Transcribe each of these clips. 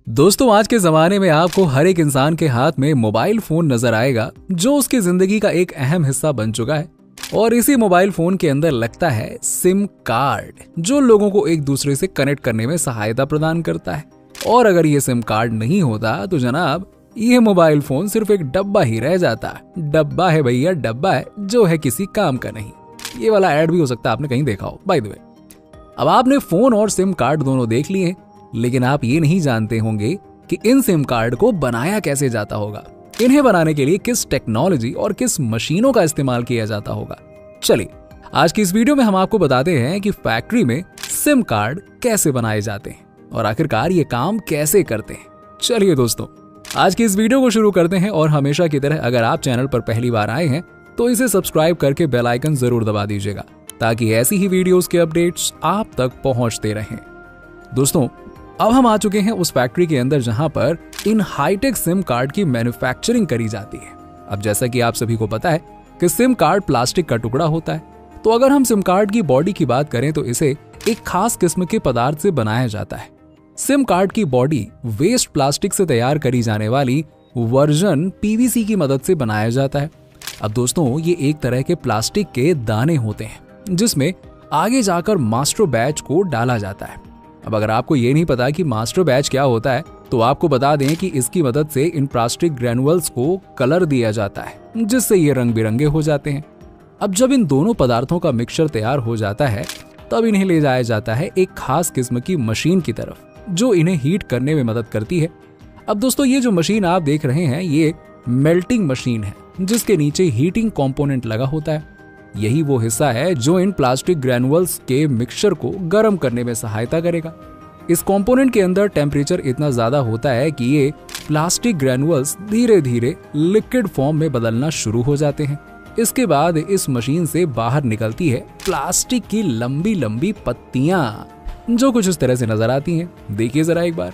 दोस्तों, आज के जमाने में आपको हर एक इंसान के हाथ में मोबाइल फोन नजर आएगा जो उसकी जिंदगी का एक अहम हिस्सा बन चुका है। और इसी मोबाइल फोन के अंदर लगता है सिम कार्ड, जो लोगों को एक दूसरे से कनेक्ट करने में सहायता प्रदान करता है। और अगर ये सिम कार्ड नहीं होता तो जनाब ये मोबाइल फोन सिर्फ एक डब्बा ही रह जाता। डब्बा है भैया, डब्बा है जो है किसी काम का नहीं। ये वाला ऐड भी हो सकता है आपने कहीं देखा हो। बाय द वे, अब आपने फोन और सिम कार्ड दोनों देख लिए, लेकिन आप ये नहीं जानते होंगे कि इन सिम कार्ड को बनाया कैसे जाता होगा। इन्हें बनाने के लिए किस टेक्नोलॉजी और किस मशीनों का इस्तेमाल किया जाता होगा। चलिए, आज की इस वीडियो में हम आपको बताते हैं कि फैक्ट्री में सिम कार्ड कैसे बनाए जाते हैं और आखिरकार ये काम कैसे करते हैं। चलिए दोस्तों, आज की इस वीडियो को शुरू करते हैं। और हमेशा की तरह अगर आप चैनल पर पहली बार आए हैं तो इसे सब्सक्राइब करके बेल आइकन जरूर दबा दीजिएगा, ताकि ऐसी ही वीडियोस के अपडेट्स आप तक पहुंचते रहें। दोस्तों, अब हम आ चुके हैं उस फैक्ट्री के अंदर जहां पर इन हाईटेक सिम कार्ड की मैन्युफैक्चरिंग करी जाती है। अब जैसा कि आप सभी को पता है कि सिम कार्ड प्लास्टिक का टुकड़ा होता है, तो अगर हम सिम कार्ड की बॉडी की बात करें तो इसे एक खास किस्म के पदार्थ से बनाया जाता है। सिम कार्ड की बॉडी वेस्ट प्लास्टिक से तैयार करी जाने वाली वर्जन पीवीसी की मदद से बनाया जाता है। अब दोस्तों, ये एक तरह के प्लास्टिक के दाने होते हैं जिसमें आगे जाकर मास्टर बैच को डाला जाता है। अब अगर आपको ये नहीं पता कि मास्टर बैच क्या होता है, तो आपको बता दें कि इसकी मदद से इन प्लास्टिक ग्रैनुअल्स को कलर दिया जाता है, जिससे ये रंग बिरंगे हो जाते हैं। अब जब इन दोनों पदार्थों का मिक्सचर तैयार हो जाता है, तब इन्हें ले जाया जाता है एक खास किस्म की मशीन की तरफ, जो इन्हें हीट करने में मदद करती है। अब दोस्तों, ये जो मशीन आप देख रहे हैं, ये मेल्टिंग मशीन है, जिसके नीचे हीटिंग कंपोनेंट लगा होता है। यही वो हिस्सा है जो इन प्लास्टिक ग्रैनुअल्स के मिक्सचर को गर्म करने में सहायता करेगा। इस कंपोनेंट के अंदर टेम्परेचर इतना ज्यादा होता है कि ये प्लास्टिक ग्रैनुअल्स धीरे धीरे लिक्विड फॉर्म में बदलना शुरू हो जाते हैं। इसके बाद इस मशीन से बाहर निकलती है प्लास्टिक की लंबी लंबी पत्तियां, जो कुछ इस तरह से नजर आती हैं। देखिए जरा एक बार।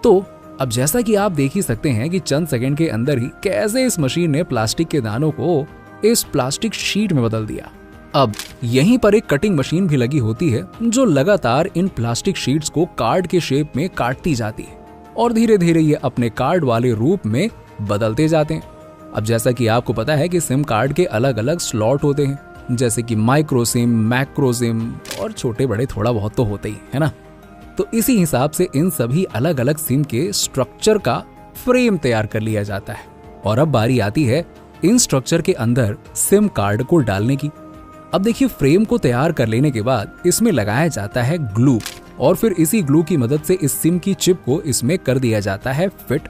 तो अब जैसा कि आप देख ही सकते हैं कि चंद सेकंड के अंदर ही कैसे इस मशीन ने प्लास्टिक के दानों को इस प्लास्टिक शीट में बदल दिया। अब यहीं पर एक कटिंग मशीन भी लगी होती है, जो लगातार इन प्लास्टिक शीट्स को कार्ड के शेप में काटती जाती है और धीरे धीरे ये अपने कार्ड वाले रूप में बदलते जाते हैं। अब जैसा कि आपको पता है कि सिम कार्ड के अलग अलग स्लॉट होते हैं, जैसे कि माइक्रो सिम, मैक्रो सिम और छोटे बड़े थोड़ा बहुत तो होते ही है ना। तो इसी हिसाब से इन सभी अलग अलग सिम के स्ट्रक्चर का फ्रेम तैयार कर लिया जाता है। और अब बारी आती है इन स्ट्रक्चर के अंदर सिम कार्ड को डालने की। अब देखिए, फ्रेम को तैयार कर लेने के बाद इसमें लगाया जाता है ग्लू, और फिर इसी ग्लू की मदद से इस सिम की चिप को इसमें कर दिया जाता है फिट,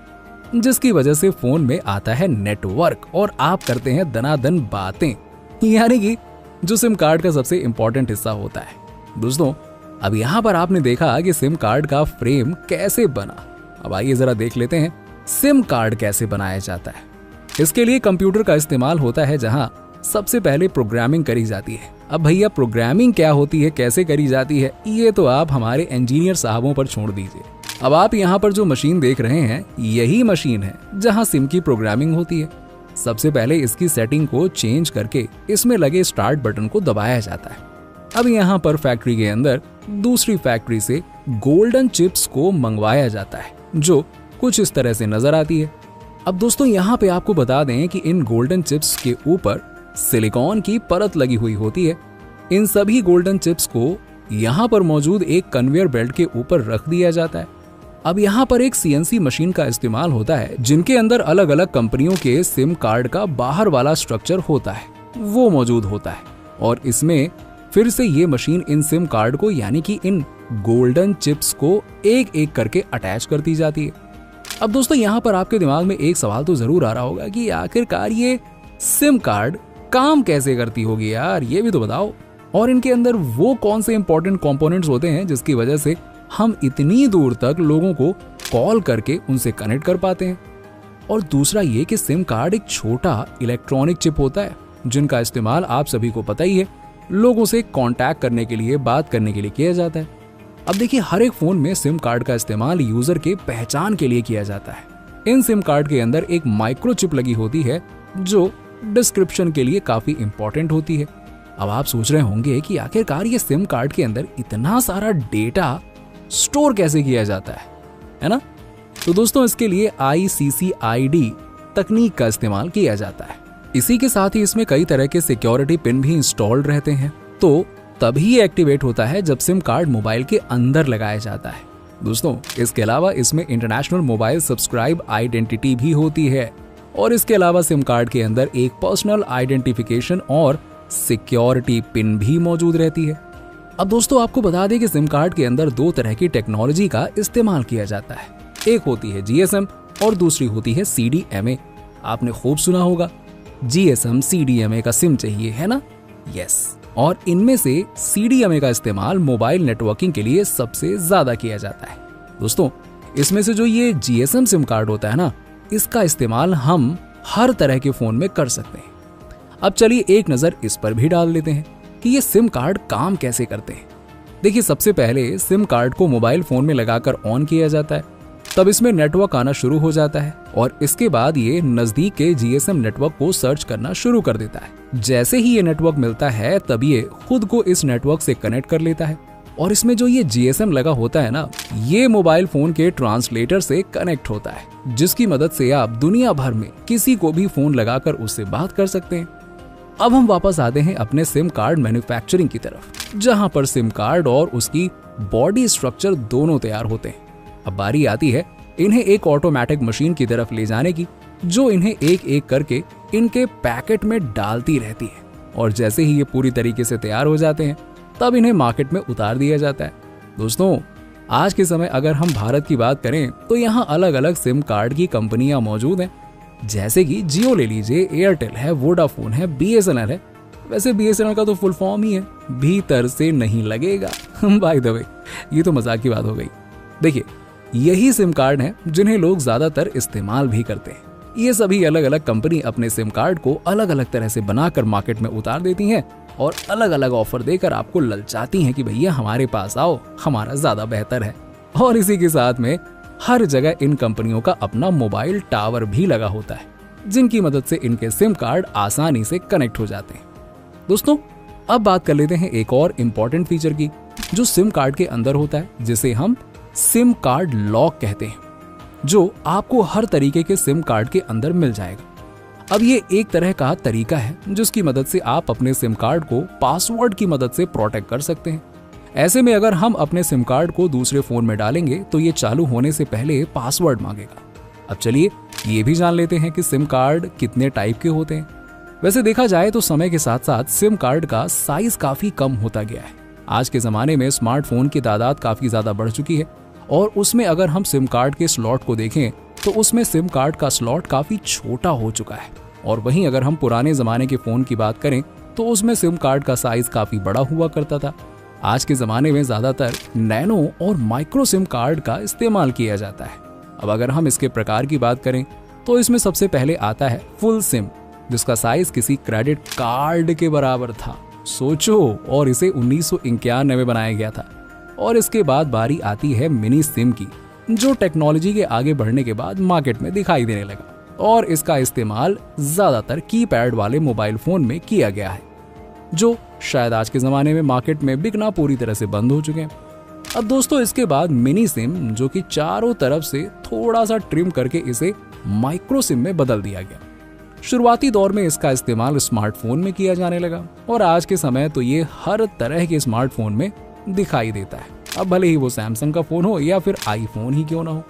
जिसकी वजह से फोन में आता है नेटवर्क और आप करते हैं दनादन बातें, यानी कि जो सिम कार्ड का सबसे इंपॉर्टेंट हिस्सा होता है। दोस्तों, अब यहाँ पर आपने देखा कि सिम कार्ड का फ्रेम कैसे बना। अब आइए जरा देख लेते हैं सिम कार्ड कैसे बनाया जाता है। इसके लिए कंप्यूटर का इस्तेमाल होता है, जहां सबसे पहले प्रोग्रामिंग करी जाती है। अब भैया, प्रोग्रामिंग क्या होती है, कैसे करी जाती है, ये तो आप हमारे इंजीनियर साहबों पर छोड़ दीजिए। अब आप यहाँ पर जो मशीन देख रहे हैं, यही मशीन है जहां सिम की प्रोग्रामिंग होती है। सबसे पहले इसकी सेटिंग को चेंज करके इसमें लगे स्टार्ट बटन को दबाया जाता है। अब यहाँ पर फैक्ट्री के अंदर दूसरी फैक्ट्री से गोल्डन चिप्स को मंगवाया जाता है, जो कुछ इस तरह से नजर आती है। अब दोस्तों, यहाँ पे आपको बता दें कि इन गोल्डन चिप्स के ऊपर सिलिकॉन की परत लगी हुई होती है। इन सभी गोल्डन चिप्स को यहाँ पर मौजूद एक कन्वेयर बेल्ट के ऊपर रख दिया जाता है। अब यहाँ पर एक सीएनसी मशीन का इस्तेमाल होता है, जिनके अंदर अलग अलग कंपनियों के सिम कार्ड का बाहर वाला स्ट्रक्चर होता है, वो मौजूद होता है। और इसमें फिर से ये मशीन इन सिम कार्ड को, यानी कि इन गोल्डन चिप्स को एक एक करके अटैच करती जाती है। अब दोस्तों, यहाँ पर आपके दिमाग में एक सवाल तो जरूर आ रहा होगा कि आखिरकार ये सिम कार्ड काम कैसे करती होगी यार, ये भी तो बताओ। और इनके अंदर वो कौन से इंपॉर्टेंट कंपोनेंट्स होते हैं जिसकी वजह से हम इतनी दूर तक लोगों को कॉल करके उनसे कनेक्ट कर पाते हैं। और दूसरा ये कि सिम कार्ड एक छोटा इलेक्ट्रॉनिक चिप होता है, जिनका इस्तेमाल आप सभी को पता ही है, लोगों से कांटेक्ट करने के लिए, बात करने के लिए किया जाता है। अब देखिए, हर एक फोन में सिम कार्ड का इस्तेमाल यूजर के पहचान के लिए किया जाता है। इन सिम कार्ड के अंदर एक माइक्रो चिप लगी होती है, जो डिस्क्रिप्शन के लिए काफी इंपॉर्टेंट होती है। अब आप सोच रहे होंगे कि आखिरकार ये सिम कार्ड के अंदर इतना सारा डेटा स्टोर कैसे किया जाता है ना? तो दोस्तों इसके लिए ICCID तकनीक का इस्तेमाल किया जाता है। इसी के साथ ही इसमें कई तरह के सिक्योरिटी पिन भी इंस्टॉल्ड रहते हैं, तो तभी एक्टिवेट होता है जब सिम कार्ड मोबाइल के अंदर लगाया जाता है। दोस्तों इसके अलावा इसमें इंटरनेशनल मोबाइल सब्सक्राइब आइडेंटिटी भी होती है और इसके अलावा सिम कार्ड के अंदर एक पर्सनल आइडेंटिफिकेशन और सिक्योरिटी पिन भी मौजूद रहती है। अब दोस्तों आपको बता दें कि सिम कार्ड के अंदर दो तरह की टेक्नोलॉजी का इस्तेमाल किया जाता है, एक होती है GSM और दूसरी होती है CDMA। आपने खूब सुना होगा, GSM CDMA का सिम चाहिए, है ना? यस। और इनमें से CDMA का इस्तेमाल मोबाइल नेटवर्किंग के लिए सबसे ज्यादा किया जाता है। दोस्तों इसमें से जो ये GSM सिम कार्ड होता है ना, इसका इस्तेमाल हम हर तरह के फोन में कर सकते हैं। अब चलिए एक नजर इस पर भी डाल लेते हैं कि ये सिम कार्ड काम कैसे करते हैं। देखिए सबसे पहले सिम कार्ड को मोबाइल फोन में लगाकर ऑन किया जाता है, तब इसमें नेटवर्क आना शुरू हो जाता है और इसके बाद ये नजदीक के GSM नेटवर्क को सर्च करना शुरू कर देता है। जैसे ही ये नेटवर्क मिलता है तब ये खुद को इस नेटवर्क से कनेक्ट कर लेता है और इसमें जो ये GSM लगा होता है ना, ये मोबाइल फोन के ट्रांसलेटर से कनेक्ट होता है, जिसकी मदद से आप दुनिया भर में किसी को भी फोन लगाकर उससे बात कर सकते हैं। अब हम वापस आते हैं अपने सिम कार्ड मैन्युफैक्चरिंग की तरफ, जहां पर सिम कार्ड और उसकी बॉडी स्ट्रक्चर दोनों तैयार होते हैं। अब बारी आती है इन्हें एक ऑटोमेटिक मशीन की तरफ ले जाने की, जो इन्हें एक एक करके इनके पैकेट में डालती रहती है और जैसे ही ये पूरी तरीके से तैयार हो जाते हैं तब इन्हें मार्केट में उतार दिया जाता है। दोस्तों आज के समय अगर हम भारत की बात करें तो यहाँ अलग अलग सिम कार्ड की कंपनियां मौजूद हैं, जैसे कि जियो ले लीजिए, एयरटेल है, वोडाफोन है, BSNL है। वैसे BSNL का तो फुल फॉर्म ही है भीतर से नहीं लगेगा। बाय द वे ये तो मजाक की बात हो गई। देखिए यही सिम कार्ड हैं जिन्हें लोग ज्यादातर इस्तेमाल भी करते हैं। ये सभी अलग अलग कंपनी अपने सिम कार्ड को अलग अलग तरह से बनाकर मार्केट में उतार देती हैं और अलग अलग ऑफर देकर आपको ललचाती हैं कि भैया हमारे पास आओ, हमारा ज्यादा बेहतर है। और इसी के साथ में हर जगह इन कंपनियों का अपना मोबाइल टावर भी लगा होता है, जिनकी मदद से इनके सिम कार्ड आसानी से कनेक्ट हो जाते हैं। दोस्तों अब बात कर लेते हैं एक और इम्पोर्टेंट फीचर की, जो सिम कार्ड के अंदर होता है, जिसे हम सिम कार्ड लॉक कहते हैं, जो आपको हर तरीके के सिम कार्ड के अंदर मिल जाएगा। अब ये एक तरह का तरीका है जिसकी मदद से आप अपने सिम कार्ड को पासवर्ड की मदद से प्रोटेक्ट कर सकते हैं। ऐसे में अगर हम अपने सिम कार्ड को दूसरे फोन में डालेंगे तो ये चालू होने से पहले पासवर्ड मांगेगा। अब चलिए ये भी जान लेते हैं कि सिम कार्ड कितने टाइप के होते हैं। वैसे देखा जाए तो समय के साथ साथ सिम कार्ड का साइज काफी कम होता गया है। आज के जमाने में स्मार्टफोन की तादाद काफी ज्यादा बढ़ चुकी है और उसमें अगर हम सिम कार्ड के स्लॉट को देखें तो उसमें सिम कार्ड का स्लॉट काफी छोटा हो चुका है। और वहीं अगर हम पुराने जमाने के फोन की बात करें तो उसमें सिम कार्ड का साइज काफी बड़ा हुआ करता था। आज के जमाने में ज्यादातर नैनो और माइक्रो सिम कार्ड का इस्तेमाल किया जाता है। अब अगर हम इसके प्रकार की बात करें तो इसमें सबसे पहले आता है फुल सिम, जिसका साइज किसी क्रेडिट कार्ड के बराबर था, सोचो, और इसे 1991 में बनाया गया था। और इसके बाद बारी आती है मिनी सिम की, जो टेक्नोलॉजी के आगे बढ़ने के बाद मार्केट में दिखाई देने लगा और इसका इस्तेमाल ज्यादातर कीपैड वाले मोबाइल फोन में किया गया है, जो शायद आज के जमाने में मार्केट में बिकना पूरी तरह से बंद हो चुके हैं। अब दोस्तों इसके बाद मिनी सिम, जो कि चारों तरफ से थोड़ा सा ट्रिम करके इसे माइक्रो सिम में बदल दिया गया। शुरुआती दौर में इसका इस्तेमाल स्मार्टफोन में किया जाने लगा और आज के समय तो ये हर तरह के स्मार्टफोन में दिखाई देता है, अब भले ही वो सैमसंग का फोन हो या फिर आईफोन ही क्यों ना हो।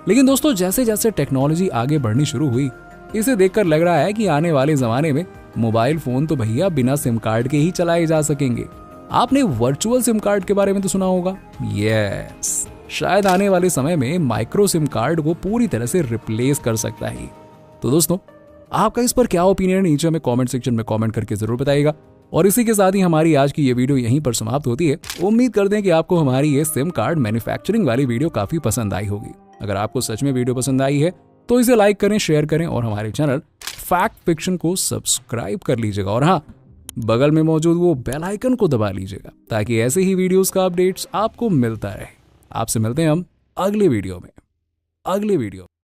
लेकिन दोस्तों जैसे जैसे टेक्नोलॉजी आगे बढ़नी शुरू हुई, इसे देखकर लग रहा है कि आने वाले जमाने में मोबाइल फोन तो भैया बिना सिम कार्ड के ही चलाए जा सकेंगे। आपने वर्चुअल सिम कार्ड के बारे में तो सुना होगा। यस, शायद आने वाले समय में माइक्रो सिम कार्ड को पूरी तरह से रिप्लेस कर सकता है। तो दोस्तों आपका इस पर क्या ओपिनियन है, नीचे हमें कमेंट सेक्शन में कमेंट करके जरूर बताइएगा। और इसी के साथ ही हमारी आज की ये वीडियो यहीं पर समाप्त होती है। उम्मीद करते हैं कि आपको हमारी ये सिम कार्ड मैन्युफैक्चरिंग वाली वीडियो काफी पसंद आई होगी। अगर आपको सच में वीडियो पसंद आई है तो इसे लाइक करें, शेयर करें और हमारे चैनल फैक्ट फिक्शन को सब्सक्राइब कर लीजिएगा। और हाँ, बगल में मौजूद वो बेल आइकन को दबा लीजिएगा ताकि ऐसे ही वीडियोस का अपडेट्स आपको मिलता रहे। आपसे मिलते हैं हम अगले वीडियो में।